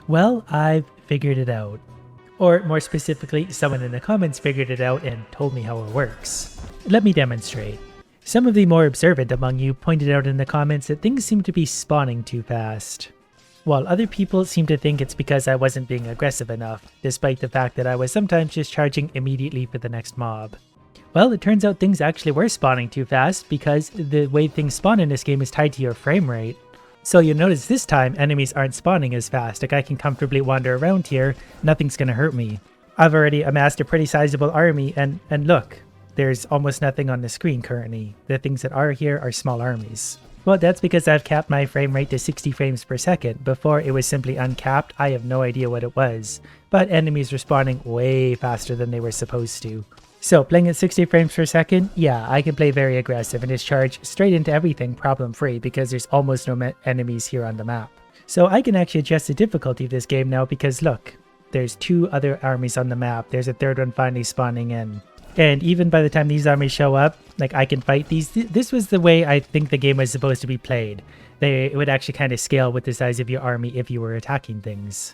Well, I've figured it out. Or more specifically, someone in the comments figured it out and told me how it works. Let me demonstrate. Some of the more observant among you pointed out in the comments that things seem to be spawning too fast, while other people seem to think it's because I wasn't being aggressive enough, despite the fact that I was sometimes just charging immediately for the next mob. Well, it turns out things actually were spawning too fast because the way things spawn in this game is tied to your frame rate. So you'll notice this time enemies aren't spawning as fast. Like I can comfortably wander around here, nothing's gonna hurt me. I've already amassed a pretty sizable army and look, there's almost nothing on the screen currently. The things that are here are small armies. Well, that's because I've capped my frame rate to 60 frames per second. Before it was simply uncapped, I have no idea what it was. But enemies were spawning way faster than they were supposed to. So playing at 60 frames per second, yeah, I can play very aggressive and just charge straight into everything problem free because there's almost no enemies here on the map. So I can actually adjust the difficulty of this game now because look, there's 2 other armies on the map. There's a 3rd one finally spawning in. And even by the time these armies show up, like I can fight these. This was the way I think the game was supposed to be played. It would actually kind of scale with the size of your army if you were attacking things.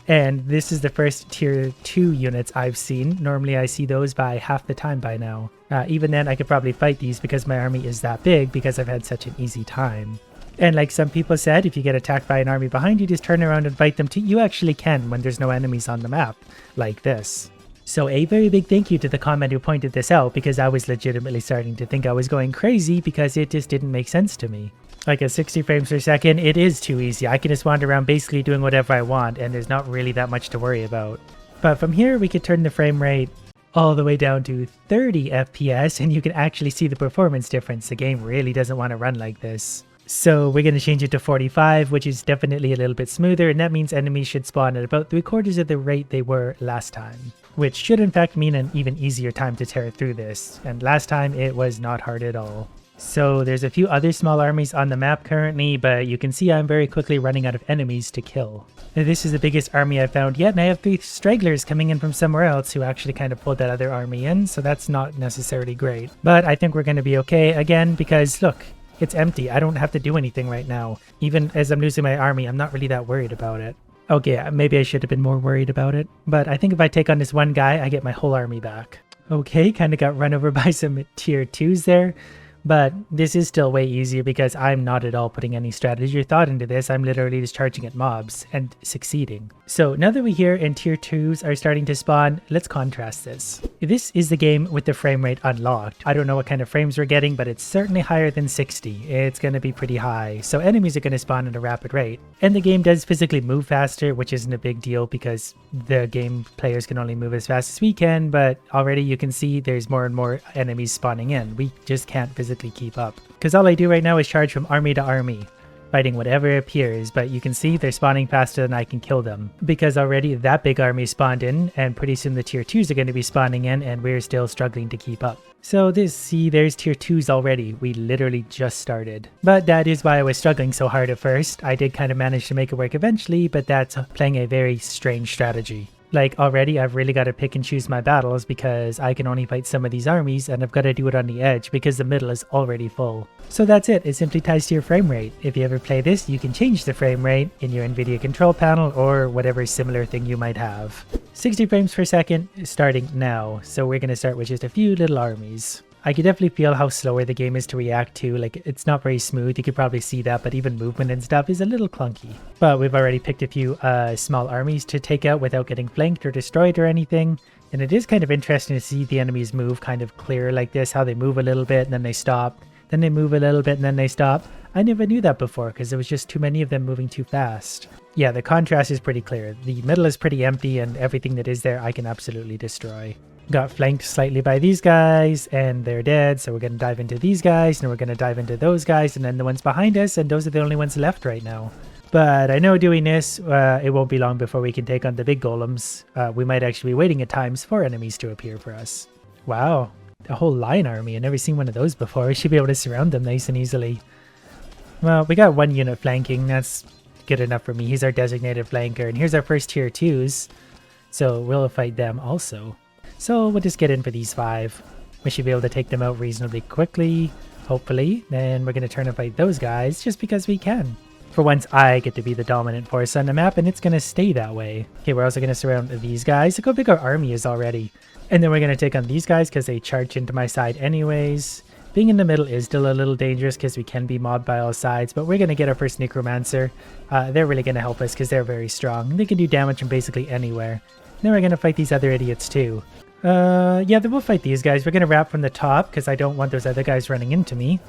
And this is the first tier 2 units I've seen. Normally I see those by half the time by now. Even then I could probably fight these because my army is that big because I've had such an easy time. And like some people said, if you get attacked by an army behind you, just turn around and fight them too. You actually can when there's no enemies on the map, like this. So a very big thank you to the comment who pointed this out because I was legitimately starting to think I was going crazy because it just didn't make sense to me. Like at 60 frames per second, it is too easy. I can just wander around basically doing whatever I want and there's not really that much to worry about. But from here we could turn the frame rate all the way down to 30 FPS and you can actually see the performance difference. The game really doesn't want to run like this. So we're going to change it to 45, which is definitely a little bit smoother, and that means enemies should spawn at about 3/4 of the rate they were last time, which should in fact mean an even easier time to tear through this, and last time it was not hard at all. So there's a few other small armies on the map currently, but you can see I'm very quickly running out of enemies to kill. Now, this is the biggest army I've found yet, and I have 3 stragglers coming in from somewhere else who actually kind of pulled that other army in, so that's not necessarily great. But I think we're going to be okay again because look, it's empty. I don't have to do anything right now. Even as I'm losing my army, I'm not really that worried about it. Okay, maybe I should have been more worried about it, but I think if I take on this one guy, I get my whole army back. Okay, kind of got run over by some tier 2s there. But this is still way easier because I'm not at all putting any strategy or thought into this. I'm literally just charging at mobs and succeeding. So now that we hear in tier 2s are starting to spawn, let's contrast this. This is the game with the frame rate unlocked. I don't know what kind of frames we're getting, but it's certainly higher than 60. It's going to be pretty high. So enemies are going to spawn at a rapid rate. And the game does physically move faster, which isn't a big deal because the game players can only move as fast as we can. But already you can see there's more and more enemies spawning in. We just can't physically keep up because all I do right now is charge from army to army, fighting whatever appears, but you can see they're spawning faster than I can kill them because already that big army spawned in and pretty soon the tier 2s are going to be spawning in and we're still struggling to keep up. So there's tier 2s already. We literally just started. But that is why I was struggling so hard at first. I did kind of manage to make it work eventually, but that's playing a very strange strategy. Like already I've really got to pick and choose my battles because I can only fight some of these armies and I've got to do it on the edge because the middle is already full. So that's it, it simply ties to your frame rate. If you ever play this, you can change the frame rate in your NVIDIA control panel or whatever similar thing you might have. 60 frames per second starting now, so we're going to start with just a few little armies. I can definitely feel how slower the game is to react to, like it's not very smooth, you could probably see that, but even movement and stuff is a little clunky. But we've already picked a few small armies to take out without getting flanked or destroyed or anything. And it is kind of interesting to see the enemies move kind of clear like this, how they move a little bit and then they stop, then they move a little bit and then they stop. I never knew that before because there was just too many of them moving too fast. Yeah, the contrast is pretty clear. The middle is pretty empty and everything that is there I can absolutely destroy. Got flanked slightly by these guys and they're dead, so we're going to dive into these guys and we're going to dive into those guys and then the ones behind us, and those are the only ones left right now. But I know doing this, it won't be long before we can take on the big golems. We might actually be waiting at times for enemies to appear for us. Wow, a whole lion army. I've never seen one of those before. We should be able to surround them nice and easily. Well, we got one unit flanking. That's good enough for me. He's our designated flanker, and here's our first tier 2s. So we'll fight them also. So we'll just get in for these 5. We should be able to take them out reasonably quickly, hopefully. Then we're going to turn and fight those guys just because we can. For once, I get to be the dominant force on the map, and it's going to stay that way. Okay, we're also going to surround these guys. Look how big our army is already. And then we're going to take on these guys because they charge into my side anyways. Being in the middle is still a little dangerous because we can be mobbed by all sides, but we're going to get our first Necromancer. They're really going to help us because they're very strong. They can do damage from basically anywhere. Then we're going to fight these other idiots too. Yeah, then we'll fight these guys. We're going to wrap from the top because I don't want those other guys running into me,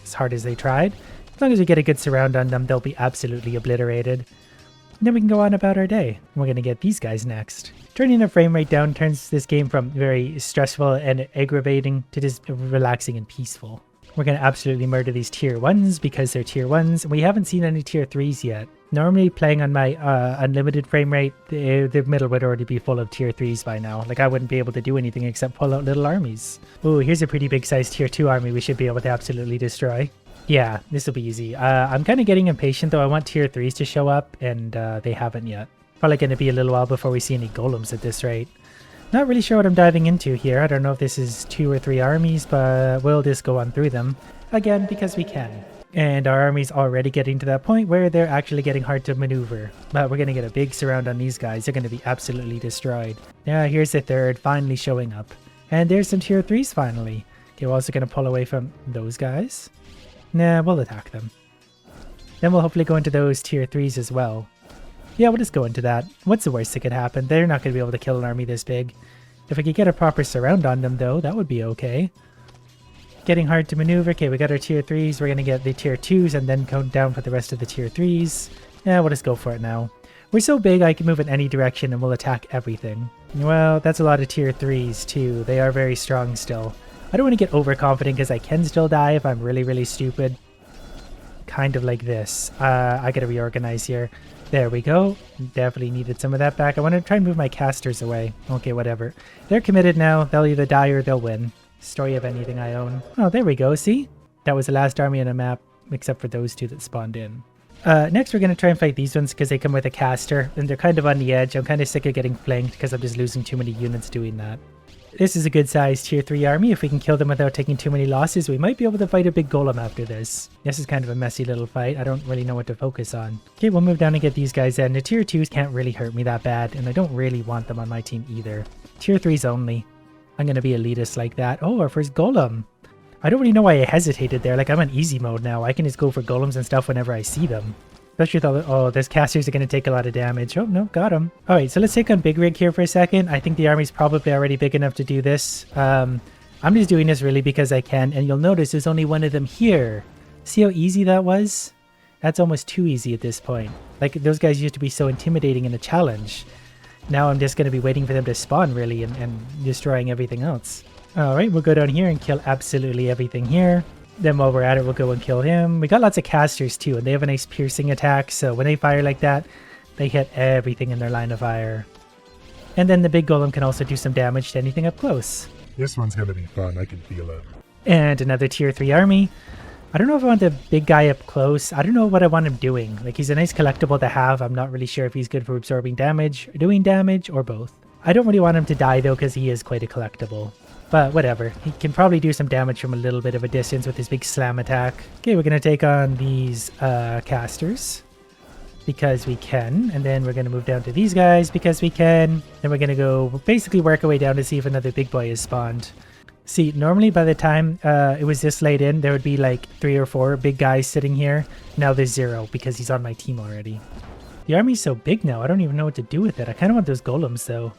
as hard as they tried. As long as we get a good surround on them, they'll be absolutely obliterated. And then we can go on about our day. We're going to get these guys next. Turning the frame rate down turns this game from very stressful and aggravating to just relaxing and peaceful. We're going to absolutely murder these tier 1s because they're tier 1s. We haven't seen any tier 3s yet. Normally playing on my unlimited frame rate, the middle would already be full of tier 3s by now. Like I wouldn't be able to do anything except pull out little armies. Ooh, here's a pretty big sized tier 2 army we should be able to absolutely destroy. Yeah, this will be easy. I'm kind of getting impatient though. I want tier 3s to show up and they haven't yet. Probably going to be a little while before we see any golems at this rate. Not really sure what I'm diving into here. I don't know if this is 2 or 3 armies, but we'll just go on through them. Again, because we can. And our army's already getting to that point where they're actually getting hard to maneuver. But we're going to get a big surround on these guys. They're going to be absolutely destroyed. Yeah, here's the third finally showing up. And there's some tier 3s finally. Okay, we're also going to pull away from those guys. Nah, we'll attack them. Then we'll hopefully go into those tier 3s as well. Yeah, we'll just go into that. What's the worst that could happen? They're not going to be able to kill an army this big. If we could get a proper surround on them though, that would be okay. Getting hard to maneuver. Okay, we got our tier 3s. We're going to get the tier 2s and then count down for the rest of the tier 3s. Yeah, we'll just go for it now. We're so big I can move in any direction and we'll attack everything. Well, that's a lot of tier 3s too. They are very strong still. I don't want to get overconfident because I can still die if I'm really, really stupid. Kind of like this. I gotta reorganize here. There we go. Definitely needed some of that back. I want to try and move my casters away. Okay, whatever. They're committed now. They'll either die or they'll win. Story of anything I own. Oh, there we go. See? That was the last army on the map, except for those 2 that spawned in. Next, we're going to try and fight these ones because they come with a caster, and they're kind of on the edge. I'm kind of sick of getting flanked because I'm just losing too many units doing that. This is a good sized tier 3 army. If we can kill them without taking too many losses, we might be able to fight a big golem after this. This is kind of a messy little fight. I don't really know what to focus on. Okay, we'll move down and get these guys in. The tier 2s can't really hurt me that bad, and I don't really want them on my team either. Tier 3s only. I'm going to be elitist like that. Oh, our first golem. I don't really know why I hesitated there. Like, I'm on easy mode now. I can just go for golems and stuff whenever I see them. Especially with all the, oh, those casters are going to take a lot of damage. Oh, no, got him. All right, so let's take on Big Rig here for a second. I think the army's probably already big enough to do this. I'm just doing this really because I can, and you'll notice there's only one of them here. See how easy that was? That's almost too easy at this point. Like, those guys used to be so intimidating in a challenge. Now I'm just going to be waiting for them to spawn, really, and destroying everything else. All right, we'll go down here and kill absolutely everything here. Then while we're at it, we'll go and kill him. We got lots of casters too, and they have a nice piercing attack, so when they fire like that, they hit everything in their line of fire. And then the big golem can also do some damage to anything up close. This one's gonna be fun, I can feel it. And another tier 3 army. I don't know if I want the big guy up close. I don't know what I want him doing. Like, he's a nice collectible to have. I'm not really sure if he's good for absorbing damage, or doing damage, or both. I don't really want him to die though, because he is quite a collectible. But whatever, he can probably do some damage from a little bit of a distance with his big slam attack. Okay, we're going to take on these casters because we can. And then we're going to move down to these guys because we can. Then we're going to go basically work our way down to see if another big boy is spawned. See, normally by the time it was this late in, there would be like 3 or 4 big guys sitting here. Now there's 0 because he's on my team already. The army's so big now, I don't even know what to do with it. I kind of want those golems though.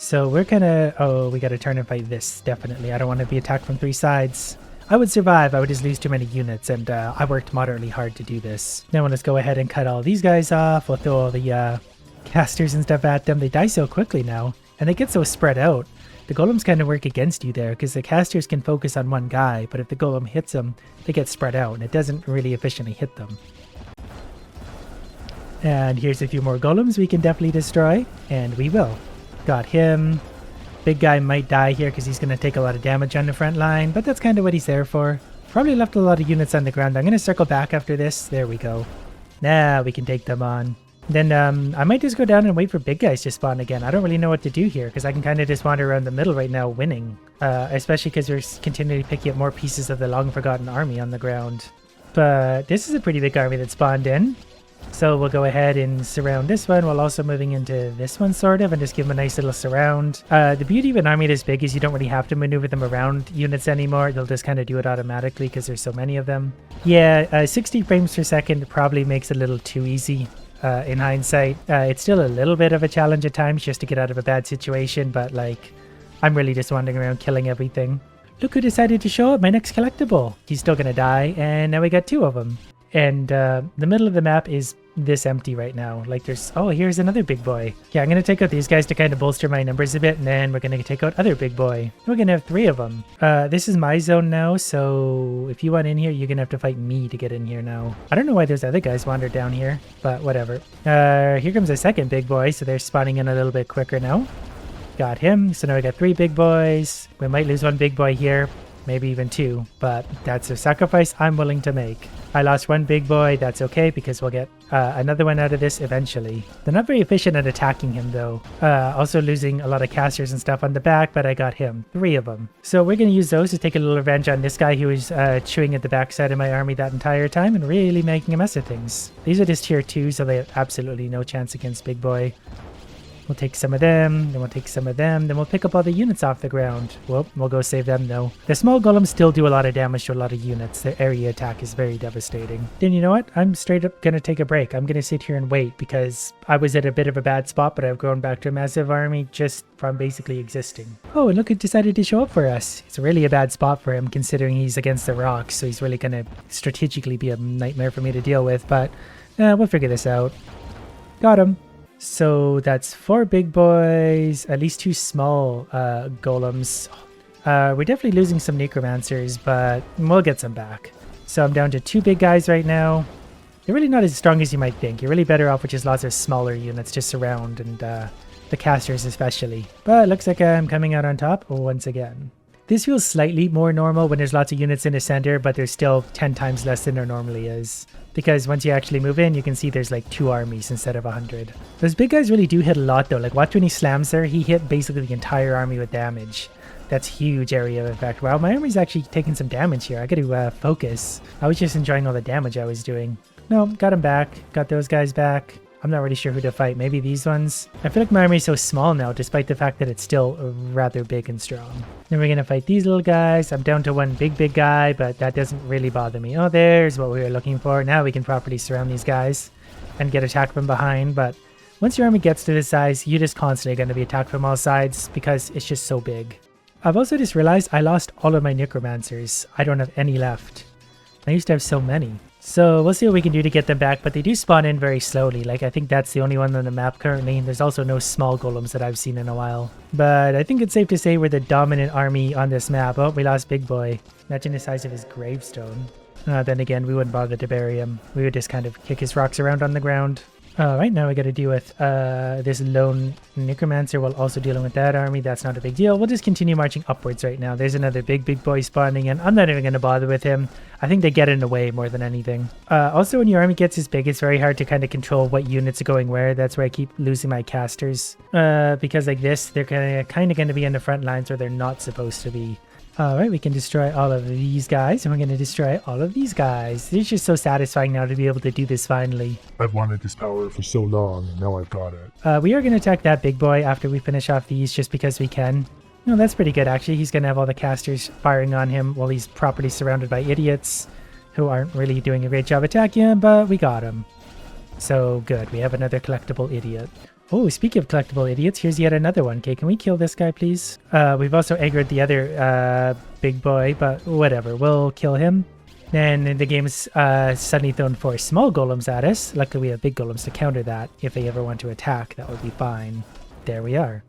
So we're gonna... oh, we gotta turn and fight this, definitely. I don't want to be attacked from 3 sides. I would survive, I would just lose too many units, and I worked moderately hard to do this. Now let's go ahead and cut all these guys off. We'll throw all the casters and stuff at them. They die so quickly now, and they get so spread out. The golems kind of work against you there, because the casters can focus on one guy, but if the golem hits them, they get spread out, and it doesn't really efficiently hit them. And here's a few more golems we can definitely destroy, and we will. Got him. Big guy might die here because he's going to take a lot of damage on the front line, but that's kind of what he's there for. Probably left a lot of units on the ground. I'm going to circle back after this. There we go. Now we can take them on. Then I might just go down and wait for big guys to spawn again. I don't really know what to do here because I can kind of just wander around the middle right now winning. Especially because we're continually picking up more pieces of the long forgotten army on the ground. But this is a pretty big army that spawned in. So we'll go ahead and surround this one while also moving into this one sort of and just give them a nice little surround. The beauty of an army this big is you don't really have to maneuver them around units anymore. They'll just kind of do it automatically because there's so many of them. Yeah, 60 frames per second probably makes it a little too easy. In hindsight, it's still a little bit of a challenge at times just to get out of a bad situation, but like, I'm really just wandering around killing everything. Look who decided to show up, my next collectible. He's still gonna die, and now we got 2 of them. And the middle of the map is this empty right now. Like there's, oh, here's another big boy. Yeah, I'm gonna take out these guys to kind of bolster my numbers a bit, and then we're gonna take out other big boy. We're gonna have 3 of them. This is my zone now, so if you want in here, you're gonna have to fight me to get in here now. I don't know why those other guys wandered down here, but whatever. Here comes a second big boy, so they're spawning in a little bit quicker now. Got him, so now we got 3 big boys. We might lose 1 big boy here, maybe even 2, but that's a sacrifice I'm willing to make. I lost 1 big boy, that's okay because we'll get another one out of this eventually. They're not very efficient at attacking him though. Also losing a lot of casters and stuff on the back, but I got him, 3 of them. So we're going to use those to take a little revenge on this guy who was chewing at the backside of my army that entire time and really making a mess of things. These are just tier 2, so they have absolutely no chance against big boy. We'll take some of them, then we'll take some of them, then we'll pick up all the units off the ground. Well, we'll go save them though. The small golems still do a lot of damage to a lot of units. Their area attack is very devastating. Then you know what? I'm straight up gonna take a break. I'm gonna sit here and wait because I was at a bit of a bad spot, but I've grown back to a massive army just from basically existing. Oh, and look who decided to show up for us. It's really a bad spot for him considering he's against the rocks, so he's really gonna strategically be a nightmare for me to deal with, but we'll figure this out. Got him. So that's 4 big boys, at least 2 small golems. We're definitely losing some necromancers, but we'll get some back. So I'm down to 2 big guys right now. They're really not as strong as you might think. You're really better off with just lots of smaller units to surround, and the casters especially. But it looks like I'm coming out on top once again. This feels slightly more normal when there's lots of units in the center, but there's still 10 times less than there normally is. Because once you actually move in, you can see there's like 2 armies instead of 100. Those big guys really do hit a lot though. Like watch when he slams there, he hit basically the entire army with damage. That's huge area of effect. Wow, my army's actually taking some damage here. I gotta focus. I was just enjoying all the damage I was doing. No, got him back. Got those guys back. I'm not really sure who to fight. Maybe these ones? I feel like my army is so small now, despite the fact that it's still rather big and strong. Then we're going to fight these little guys. I'm down to 1 big guy, but that doesn't really bother me. Oh, there's what we were looking for. Now we can properly surround these guys and get attacked from behind. But once your army gets to this size, you're just constantly going to be attacked from all sides because it's just so big. I've also just realized I lost all of my necromancers. I don't have any left. I used to have so many. So we'll see what we can do to get them back, but they do spawn in very slowly. Like I think that's the only one on the map currently. There's also no small golems that I've seen in a while. But I think it's safe to say we're the dominant army on this map. Oh, we lost Big Boy. Imagine the size of his gravestone. Then again, we wouldn't bother to bury him. We would just kind of kick his rocks around on the ground. Right now we got to deal with this lone necromancer while also dealing with that army. That's not a big deal. We'll just continue marching upwards right now. There's another big boy spawning in. I'm not even going to bother with him. I think they get in the way more than anything. Also, when your army gets this big, it's very hard to kind of control what units are going where. That's where I keep losing my casters. Because like this, they're kind of going to be in the front lines where they're not supposed to be. Alright, we can destroy all of these guys, and we're going to destroy all of these guys. It's just so satisfying now to be able to do this finally. I've wanted this power for so long, and now I've got it. We are going to attack that big boy after we finish off these, just because we can. No, that's pretty good actually. He's going to have all the casters firing on him while he's properly surrounded by idiots who aren't really doing a great job attacking him, but we got him. So good, we have another collectible idiot. Oh, speaking of collectible idiots, here's yet another one. Okay, can we kill this guy, please? We've also aggroed the other big boy, but whatever. We'll kill him. Then the game's suddenly thrown 4 small golems at us. Luckily, we have big golems to counter that. If they ever want to attack, that would be fine. There we are.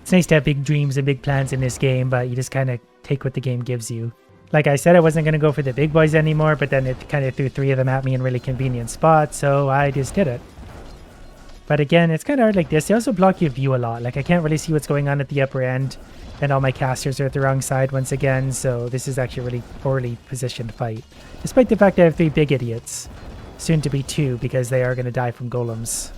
It's nice to have big dreams and big plans in this game, but you just kind of take what the game gives you. Like I said, I wasn't going to go for the big boys anymore, but then it kind of threw 3 of them at me in really convenient spots, so I just did it. But again, it's kind of hard like this. They also block your view a lot. Like I can't really see what's going on at the upper end. And all my casters are at the wrong side once again. So this is actually a really poorly positioned fight. Despite the fact that I have 3 big idiots. Soon to be 2 because they are going to die from golems.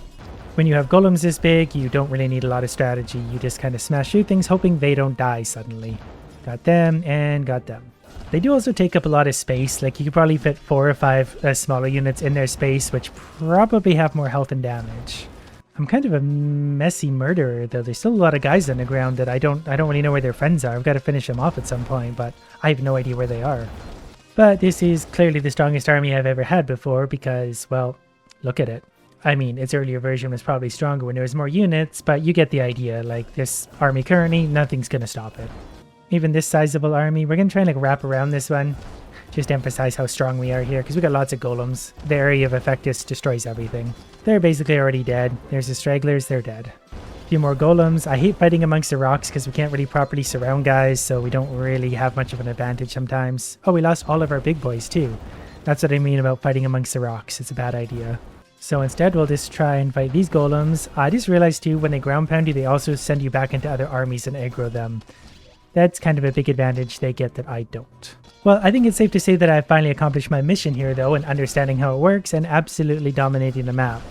When you have golems this big, you don't really need a lot of strategy. You just kind of smash through things hoping they don't die suddenly. Got them and got them. They do also take up a lot of space. Like, you could probably fit 4 or 5 smaller units in their space, which probably have more health and damage. I'm kind of a messy murderer, though. There's still a lot of guys on the ground that I don't really know where their friends are. I've got to finish them off at some point, but I have no idea where they are. But this is clearly the strongest army I've ever had before because, well, look at it. I mean, its earlier version was probably stronger when there was more units, but you get the idea. Like, this army currently, nothing's going to stop it. Even this sizable army, we're going to try and like wrap around this one. Just to emphasize how strong we are here, because we got lots of golems. The area of effect just destroys everything. They're basically already dead. There's the stragglers, they're dead. A few more golems. I hate fighting amongst the rocks because we can't really properly surround guys, so we don't really have much of an advantage sometimes. Oh, we lost all of our big boys too. That's what I mean about fighting amongst the rocks. It's a bad idea. So instead, we'll just try and fight these golems. I just realized too, when they ground pound you, they also send you back into other armies and aggro them. That's kind of a big advantage they get that I don't. Well, I think it's safe to say that I've finally accomplished my mission here though, in understanding how it works and absolutely dominating the map.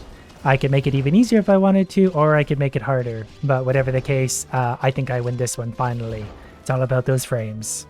I could make it even easier if I wanted to, or I could make it harder. But whatever the case, I think I win this one finally. It's all about those frames.